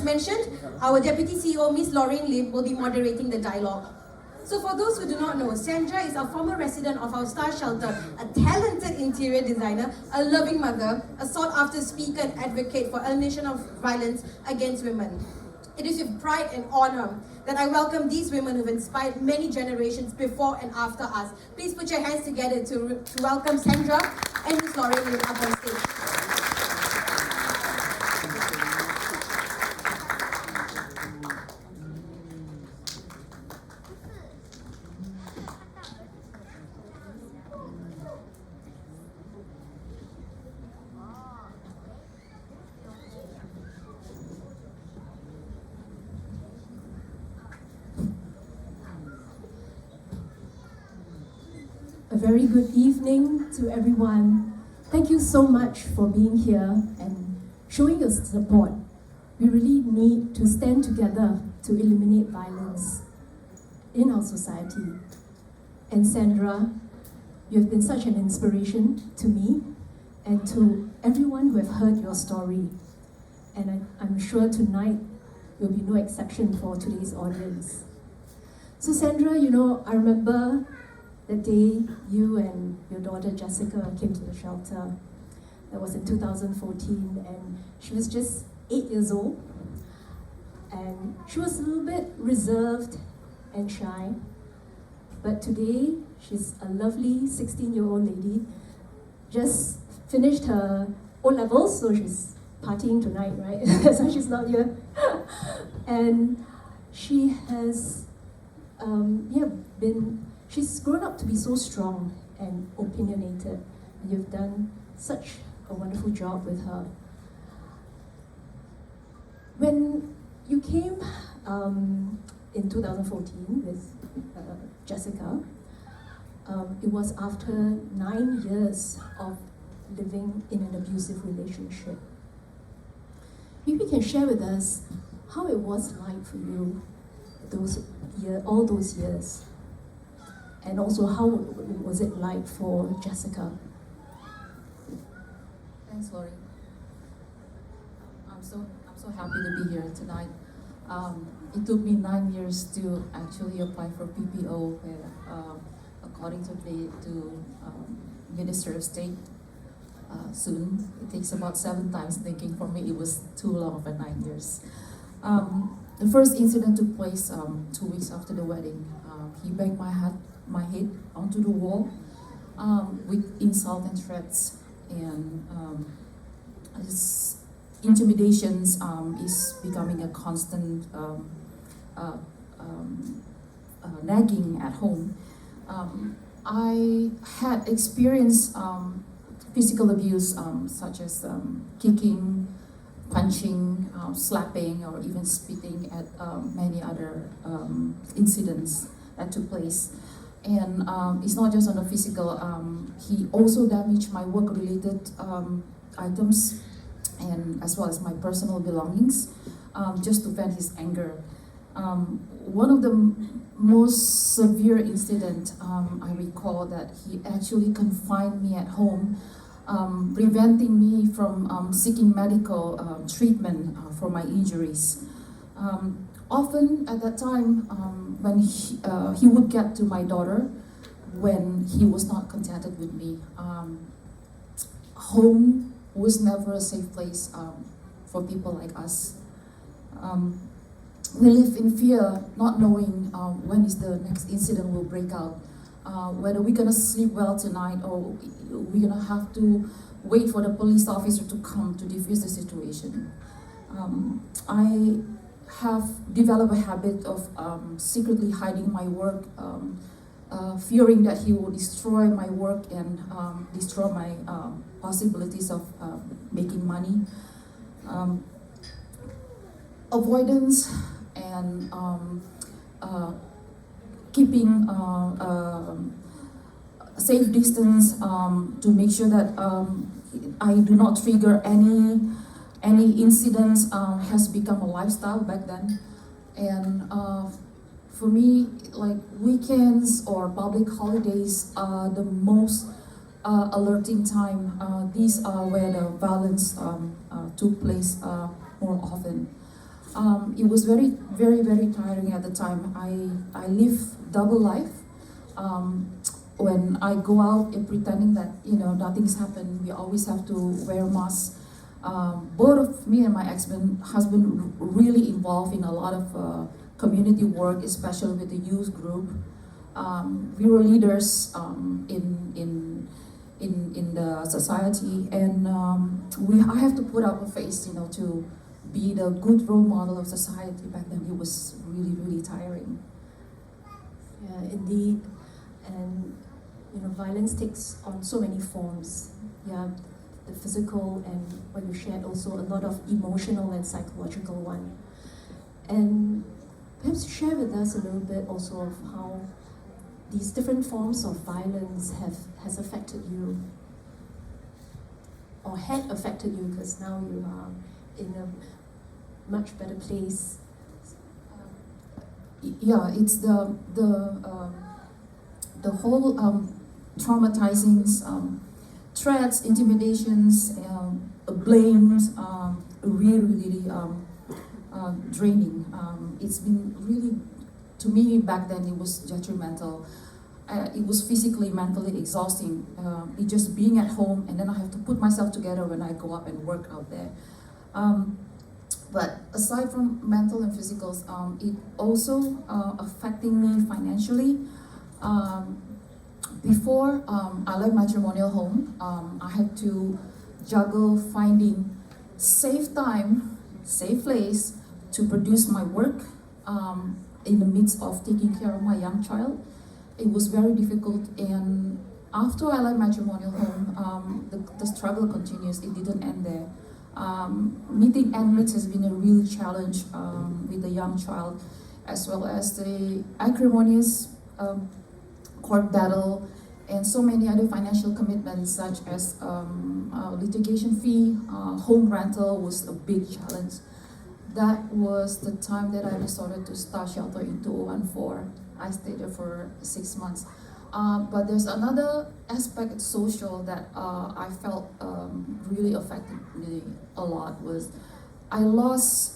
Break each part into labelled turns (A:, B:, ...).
A: mentioned, our Deputy CEO, Ms. Lauren Lim, will be moderating the dialogue. So for those who do not know, Sandra is a former resident of our star shelter, a talented interior designer, a loving mother, a sought-after speaker and advocate for elimination of violence against women. It is with pride and honor that I welcome these women who've inspired many generations before and after us. Please put your hands together to welcome Sandra and Ms. Lauren Lim up on stage.
B: A very good evening to everyone. Thank you so much for being here and showing your support. We really need to stand together to eliminate violence in our society. And Sandra, you have been such an inspiration to me and to everyone who have heard your story. And I'm sure tonight will be no exception for today's audience. So Sandra, I remember the day you and your daughter Jessica came to the shelter. That was in 2014, and she was just 8 years old. And she was a little bit reserved and shy. But today, she's a lovely 16-year-old lady, just finished her O-levels, so she's partying tonight, right? That's why she's not here. And she has she's grown up to be so strong and opinionated. And you've done such a wonderful job with her. When you came in 2014 with Jessica, it was after 9 years of living in an abusive relationship. Maybe you can share with us how it was like for you all those years. And also, how was it like for Jessica?
C: Thanks, Lori. I'm so happy to be here tonight. It took me 9 years to actually apply for PPO, according to the Minister of State. Soon, it takes about 7 times thinking. For me, it was too long for 9 years. The first incident took place 2 weeks after the wedding. He banged my head onto the wall with insult and threats, and this intimidations is becoming a constant nagging at home. I had experienced physical abuse such as kicking, punching, slapping, or even spitting at many other incidents that took place. And it's not just on the physical, he also damaged my work-related items, and as well as my personal belongings, just to vent his anger. One of the most severe incident I recall that he actually confined me at home, preventing me from seeking medical treatment for my injuries. Often at that time, when he would get to my daughter, when he was not contented with me. Home was never a safe place for people like us. We live in fear, not knowing when is the next incident will break out, whether we're gonna sleep well tonight or we're gonna have to wait for the police officer to come to defuse the situation. I have developed a habit of secretly hiding my work, fearing that he will destroy my work and destroy my possibilities of making money. Avoidance and keeping a safe distance to make sure that I do not trigger any incidents has become a lifestyle back then. And for me, like weekends or public holidays are the most alerting time. These are where the violence took place more often. It was very, very, very tiring at the time. I live double life. When I go out and pretending that nothing's happened, we always have to wear masks. Both of me and my husband really involved in a lot of community work, especially with the youth group. We were leaders in the society, and I have to put up a face, to be the good role model of society. Back then, it was really, really tiring.
B: Yeah, indeed. And violence takes on so many forms. Yeah, the physical, and what you shared also a lot of emotional and psychological one. And perhaps share with us a little bit also of how these different forms of violence has affected you, or had affected you, because now you are in a much better place.
C: Yeah, it's the whole traumatizing threats, intimidations, blames, really, really draining. It's been really, to me back then, it was detrimental. It was physically, mentally exhausting. It just being at home, and then I have to put myself together when I go up and work out there. But aside from mental and physical, it also affecting me financially. Before I left matrimonial home, I had to juggle finding safe time, safe place to produce my work in the midst of taking care of my young child. It was very difficult, and after I left matrimonial home, the struggle continues. It didn't end there. Meeting endmates has been a real challenge with the young child, as well as the acrimonious court battle, and so many other financial commitments such as litigation fee, home rental was a big challenge. That was the time that I resorted to Star Shelter in 2014. I stayed there for 6 months. But there's another aspect social that I felt really affected me a lot, was I lost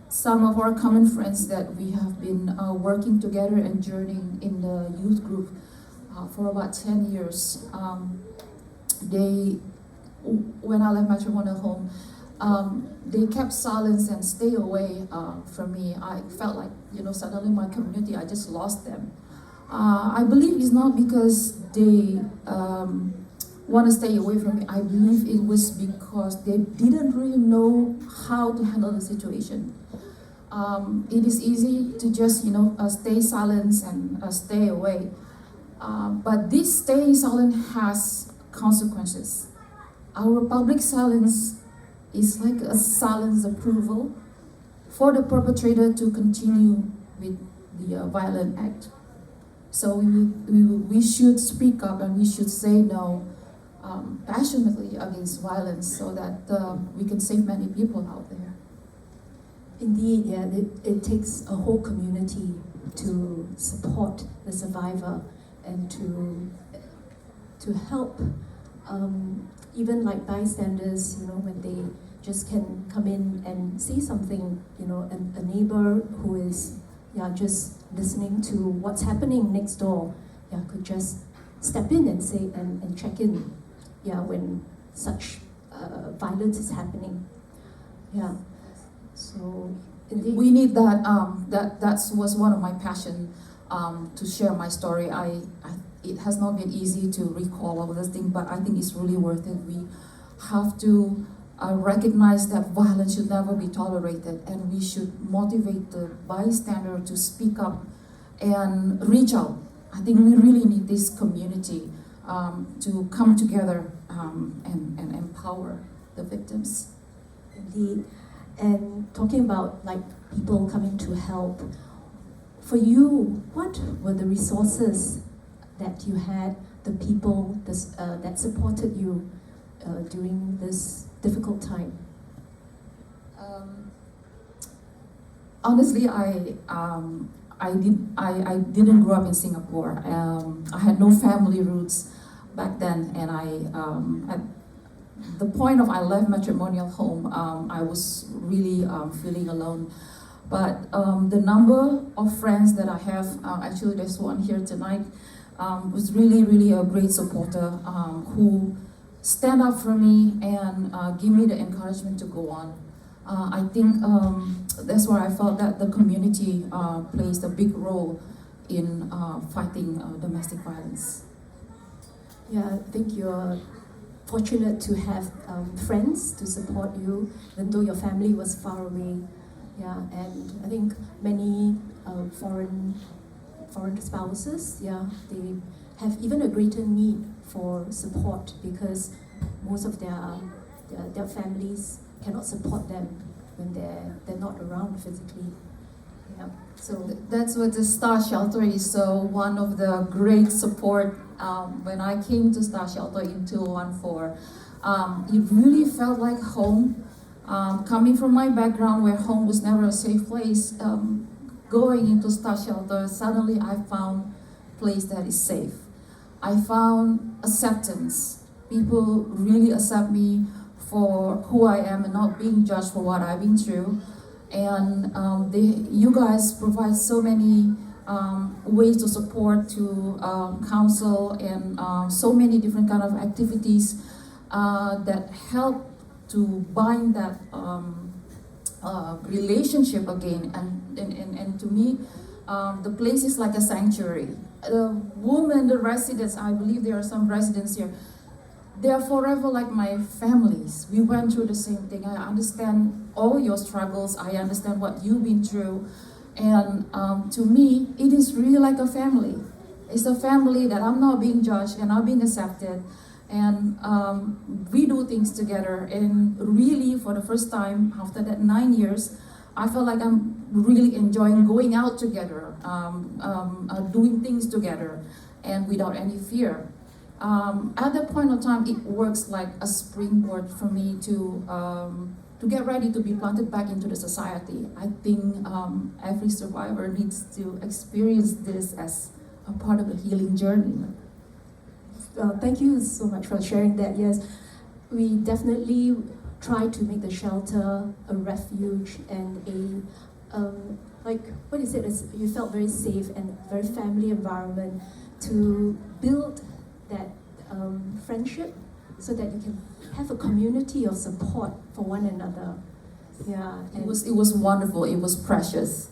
C: some of our common friends that we have been working together and journeying in the youth group for about 10 years. When I left matrimonial home, they kept silence and stay away from me. I felt like, suddenly my community, I just lost them. I believe it's not because they want to stay away from me. I believe it was because they didn't really know how to handle the situation. It is easy to just, stay silent and stay away. But this staying silent has consequences. Our public silence is like a silence approval for the perpetrator to continue with the violent act. So we should speak up, and we should say no passionately against violence, so that we can save many people out there.
B: Indeed, yeah, it takes a whole community to support the survivor and to help, even like bystanders, when they just can come in and say something, a neighbor who is just listening to what's happening next door, could just step in and say and check in, when such violence is happening. So indeed,
C: we need that. That was one of my passion, to share my story. It has not been easy to recall all of this thing, but I think it's really worth it. We have to recognize that violence should never be tolerated, and we should motivate the bystander to speak up and reach out. I think we really need this community to come together and empower the victims.
B: indeed. And talking about like people coming to help, for you, what were the resources that you had, the people that supported you during this difficult time?
C: Honestly, I didn't grow up in Singapore. I had no family roots back then, and the point of I left matrimonial home, I was really feeling alone. But the number of friends that I have, actually there's one here tonight, was really, really a great supporter who stand up for me and give me the encouragement to go on. I think that's where I felt that the community plays a big role in fighting domestic violence.
B: Yeah, I think you're fortunate to have friends to support you, even though your family was far away. Yeah, and I think many foreign spouses, yeah, they have even a greater need for support because most of their families cannot support them when they're not around physically. Yeah, so
C: That's what the Star Shelter is. So one of the great support when I came to Star Shelter in 2014, it really felt like home. Coming from my background where home was never a safe place, going into Star Shelter, suddenly I found a place that is safe. I found acceptance. People really accept me for who I am and not being judged for what I've been through. And you guys provide so many ways to support, to counsel, and so many different kind of activities that help to bind that relationship again. And to me, the place is like a sanctuary. The women, the residents, I believe there are some residents here, they are forever like my families. We went through the same thing. I understand all your struggles. I understand what you've been through. And to me, it is really like a family. It's a family that I'm not being judged and I'm being accepted. And we do things together. And really, for the first time, after that 9 years, I felt like I'm really enjoying going out together, doing things together, and without any fear. At that point of time, it works like a springboard for me to get ready to be planted back into the society. I think every survivor needs to experience this as a part of the healing journey.
B: thank you so much for sharing that. Yes, we definitely try to make the shelter a refuge and like what you said, is you felt very safe and very family environment to build that friendship so that you can have a community of support for one another. Yeah,
C: It was wonderful. It was precious.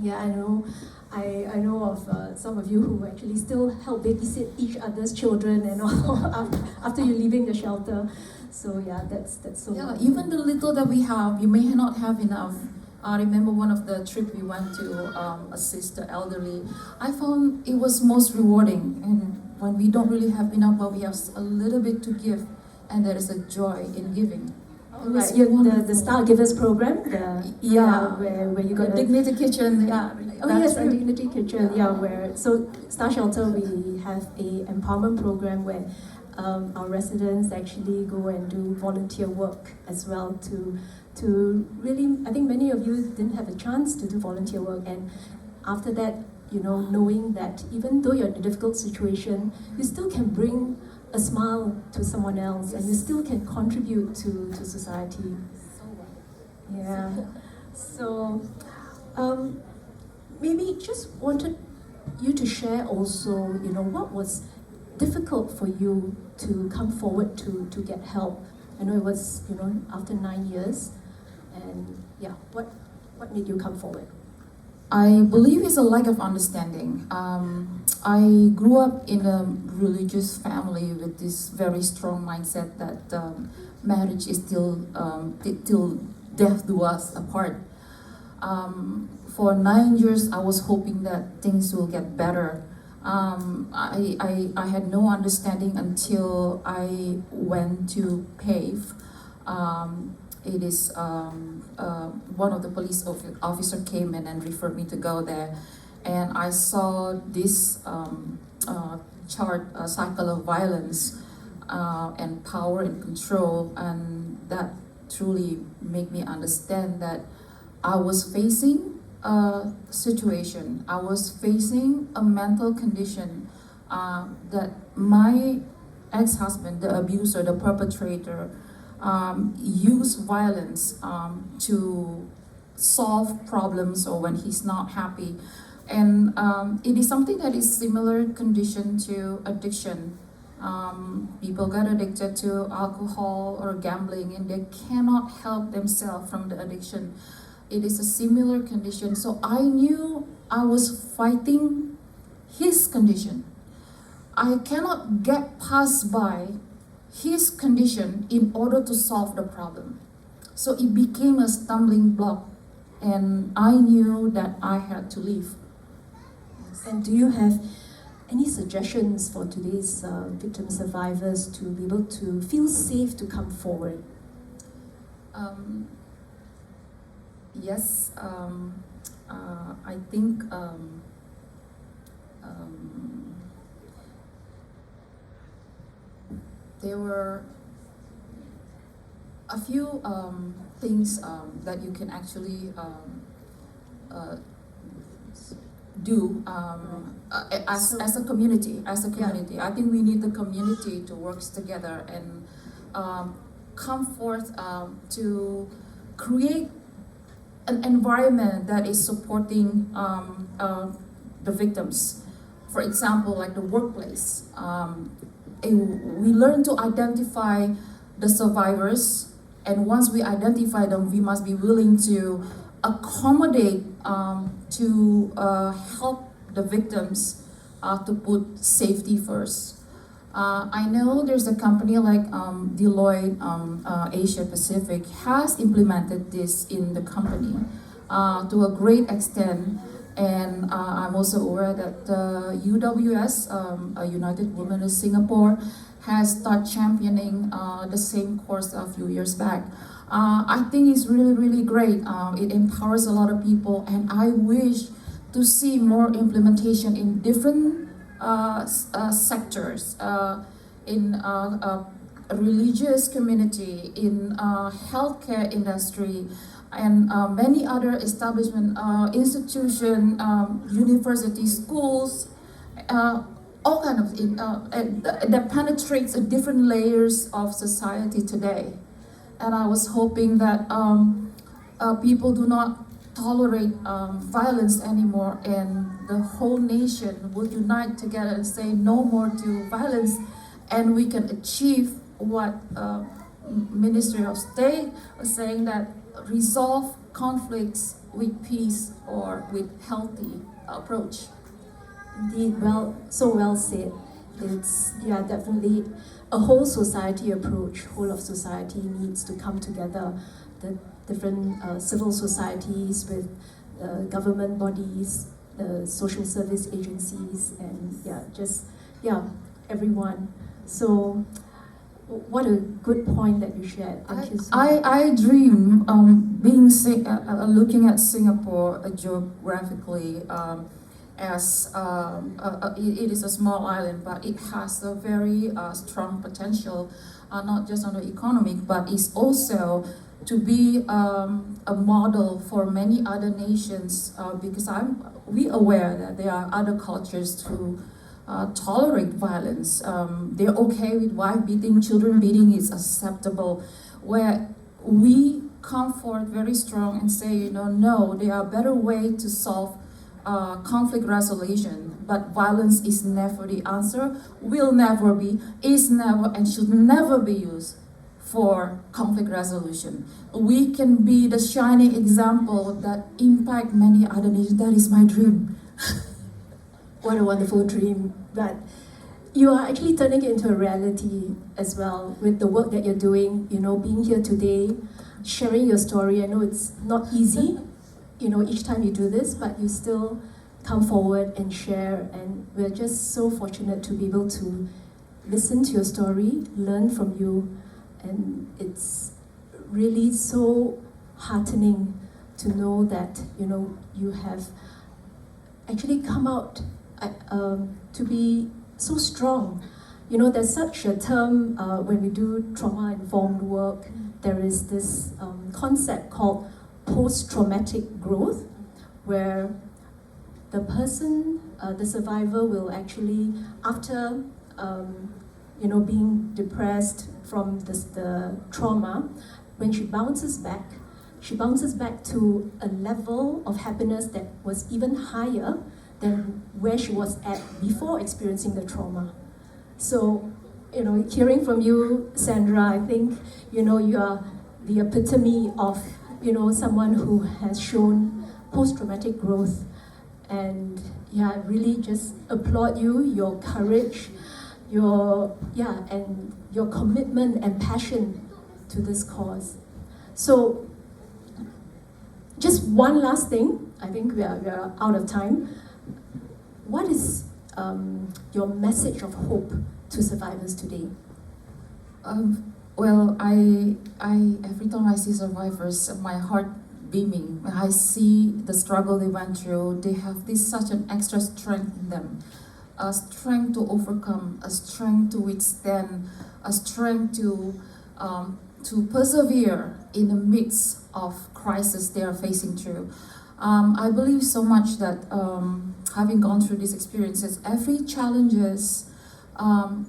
B: yeah, I know. I know of some of you who actually still help babysit each other's children and all after you're leaving the shelter. So yeah, that's so.
C: Yeah, even the little that we have, you may not have enough. I remember one of the trip we went to assist the elderly. I found it was most rewarding, and when we don't really have enough, but we have a little bit to give, and there is a joy in giving.
B: All right, the Star Givers program, where you got
C: the Dignity Kitchen. Yeah.
B: Oh yes, a Dignity Kitchen. Yeah, where so Star Shelter, we have a empowerment program where our residents actually go and do volunteer work as well to really. I think many of you didn't have a chance to do volunteer work, and after that, you know, knowing that even though you're in a difficult situation, you still can bring a smile to someone else, and you still can contribute to society. Yeah. So, maybe just wanted you to share also, you know, what was difficult for you to come forward to get help. I know it was, you know, after 9 years, and yeah, what made you come forward?
C: I believe it's a lack of understanding. I grew up in a religious family with this very strong mindset that marriage is till death do us apart. For 9 years, I was hoping that things will get better. I had no understanding until I went to PAVE. It is one of the police officer came in and referred me to go there, and I saw this chart, cycle of violence and power and control, and that truly made me understand that I was facing a situation, I was facing a mental condition that my ex-husband, the abuser, the perpetrator, use violence to solve problems or when he's not happy. And it is something that is similar condition to addiction. People get addicted to alcohol or gambling and they cannot help themselves from the addiction. It is a similar condition. So I knew I was fighting his condition. I cannot get past by his condition in order to solve the problem. So it became a stumbling block and I knew that I had to leave.
B: And do you have any suggestions for today's victim survivors to be able to feel safe to come forward?
C: Yes, I think there were a few things that you can actually do as a community.
B: Yeah.
C: I think we need the community to work together and come forth to create an environment that is supporting the victims. For example, like the workplace. We learn to identify the survivors, and once we identify them, we must be willing to accommodate to help the victims to put safety first. I know there's a company like Deloitte Asia Pacific has implemented this in the company to a great extent. And I'm also aware that UWS, United Women of Singapore, has started championing the same course a few years back. I think it's really, really great. It empowers a lot of people, and I wish to see more implementation in different sectors, in religious community, in healthcare industry, and many other establishment, institution, universities, schools, all kind of that penetrates different layers of society today. And I was hoping that people do not tolerate violence anymore, and the whole nation will unite together and say no more to violence, and we can achieve what Ministry of State was saying, that resolve conflicts with peace or with healthy approach.
B: Indeed, so well said. It's definitely a whole society approach. Whole of society needs to come together. The different civil societies with government bodies, the social service agencies, and everyone. So, what a good point that you shared. Thank you so much.
C: I dream looking at Singapore geographically as it is a small island, but it has a very strong potential, not just on the economic, but it's also to be a model for many other nations, because we aware that there are other cultures who tolerate violence. They're okay with wife beating, children beating is acceptable, where we come forth very strong and say, no, there are better ways to solve conflict resolution, but violence is never the answer, will never be, is never, and should never be used for conflict resolution. We can be the shining example that impact many other nations. That is my dream.
B: What a wonderful dream. But you are actually turning it into a reality as well with the work that you're doing, being here today, sharing your story. I know it's not easy, each time you do this, but you still come forward and share, and we're just so fortunate to be able to listen to your story, learn from you, and it's really so heartening to know that, you have actually come out to be so strong. There's such a term when we do trauma-informed work, there is this concept called post-traumatic growth, where the person, the survivor will actually, after being depressed from the trauma, when she bounces back to a level of happiness that was even higher than where she was at before experiencing the trauma. So, hearing from you, Sandra, I think, you are the epitome of, someone who has shown post-traumatic growth. And yeah, I really just applaud you, your courage, and your commitment and passion to this cause. So, just one last thing, I think we are out of time. What is your message of hope to survivors today?
C: Well, I every time I see survivors, my heart beaming. I see the struggle they went through. They have such an extra strength in them, a strength to overcome, a strength to withstand, a strength to persevere in the midst of crisis they are facing through. I believe so much that having gone through these experiences, every challenges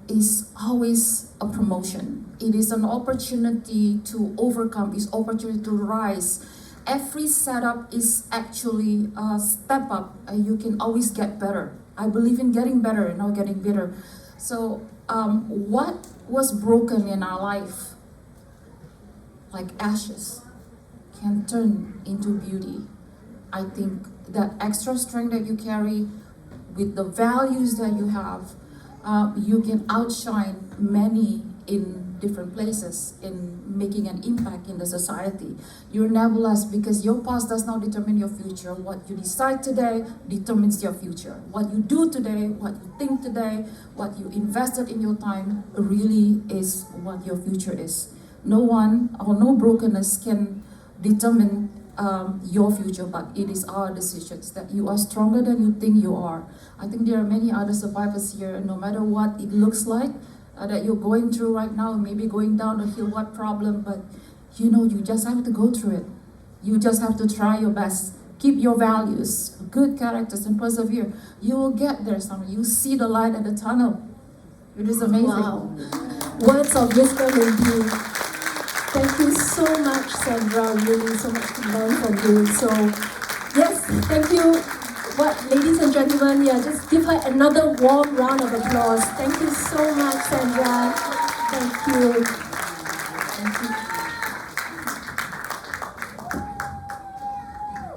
C: is always a promotion. It is an opportunity to overcome, is opportunity to rise. Every setup is actually a step up. You can always get better. I believe in getting better and not getting bitter. So what was broken in our life, like ashes, can turn into beauty. I think that extra strength that you carry with the values that you have, you can outshine many in different places in making an impact in the society. You're nebulous because your past does not determine your future. What you decide today determines your future. What you do today, what you think today, what you invested in your time really is what your future is. No one or no brokenness can determine your future, but it is our decisions that you are stronger than you think you are. I think there are many other survivors here, no matter what it looks like that you're going through right now, maybe going down the hill, what problem, but you just have to go through it. You just have to try your best. Keep your values, good characters, and persevere. You will get there someday. You see the light at the tunnel. It is amazing.
B: Wow. Words of wisdom indeed. Thank you so much, Sandra. Really, so much to learn from you. So, yes, thank you. Ladies and gentlemen, just give her another warm round of applause. Thank you so much, Sandra. Thank you. Thank you.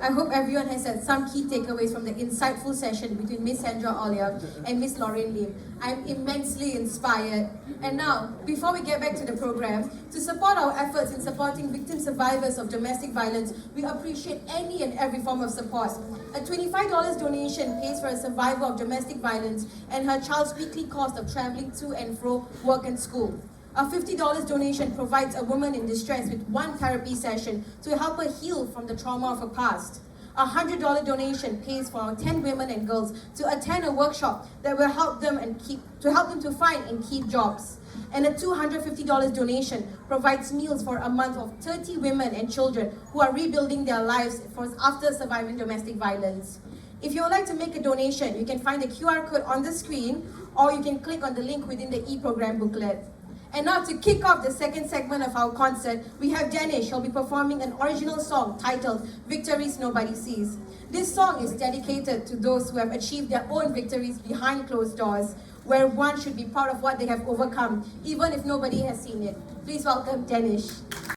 A: I hope everyone has had some key takeaways from the insightful session between Miss Sandra Olia and Miss Lauren Lim. I'm immensely inspired. And now, before we get back to the program, to support our efforts in supporting victim survivors of domestic violence, we appreciate any and every form of support. A $25 donation pays for a survivor of domestic violence and her child's weekly cost of traveling to and fro work and school. A $50 donation provides a woman in distress with one therapy session to help her heal from the trauma of her past. A $100 donation pays for our 10 women and girls to attend a workshop that will help them to find and keep jobs. And a $250 donation provides meals for a month of 30 women and children who are rebuilding their lives after surviving domestic violence. If you would like to make a donation, you can find the QR code on the screen, or you can click on the link within the e-program booklet. And now, to kick off the second segment of our concert, we have Danish. He'll be performing an original song titled Victories Nobody Sees. This song is dedicated to those who have achieved their own victories behind closed doors, where one should be proud of what they have overcome, even if nobody has seen it. Please welcome Danish.